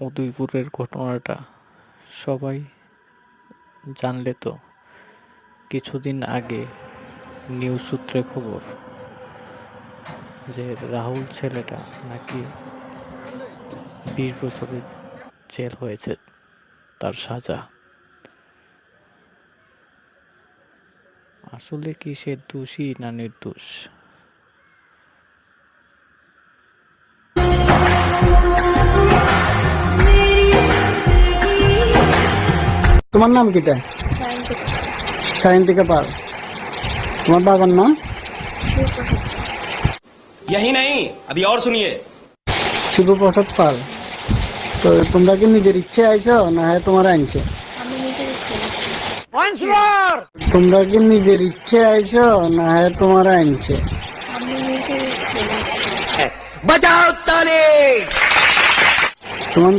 উদয়পুরের ঘটনাটা সবাই জানলে তো? কিছুদিন আগে নিউজ সূত্রে খবর যে রাহুল ছেলেটা নাকি 20 বছরের জেল হয়েছে তার সাজা। আসলে কি সে দোষী না নির্দোষ? তোমার নাম কিটা? সায়ন্তিকা পাল। তোমার বাবার নাম? यही नहीं, अभी और सुनिए। শিবপ্রসাদ পাল। তো তোমরা কি নিজের ইচ্ছে আইছো না হ্যাঁ তোমার আনছে? তোমরা কি নিজের ইচ্ছে আইছো না হ্যাঁ তোমার আনছে?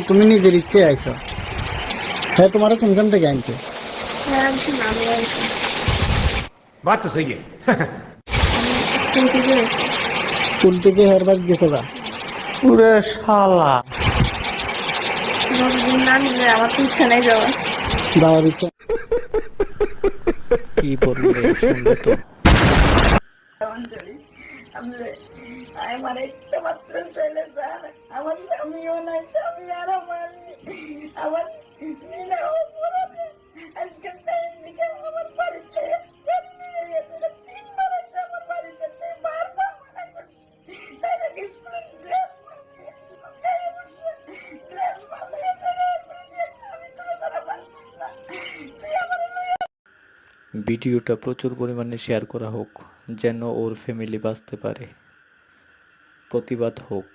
তুমি নিজের ইচ্ছে আইছো? হ্যাঁ তোমার কোনখান থেকে আনছে? बात तो सही है। স্কুল থেকে হেরবার গেছো গা? পুরে শালা আমার তো ইচ্ছা নেই যাওয়ার। যাওয়ার ইচ্ছা? কি বললে শুনলে তো? আমার একটা মাত্র ছেলে, স্যার। আমার স্বামীও নাই, স্বামী আর আমার মিনাও পুরানো। আজকে দিকে আমার বাড়িতে নিয়ে গেছিল, 3 বার আছে আমার বাড়িতে, বারবার মানা করছি। তাই নাকি স্কুলের ড্রেস ড্রেস আমি তো তারা বাঁচছি না। তুই আমার ভিডিওটা প্রচুর পরিমাণে শেয়ার করা হোক যেন ওর ফ্যামিলি বাঁচতে পারে, প্রতিবাদ হোক।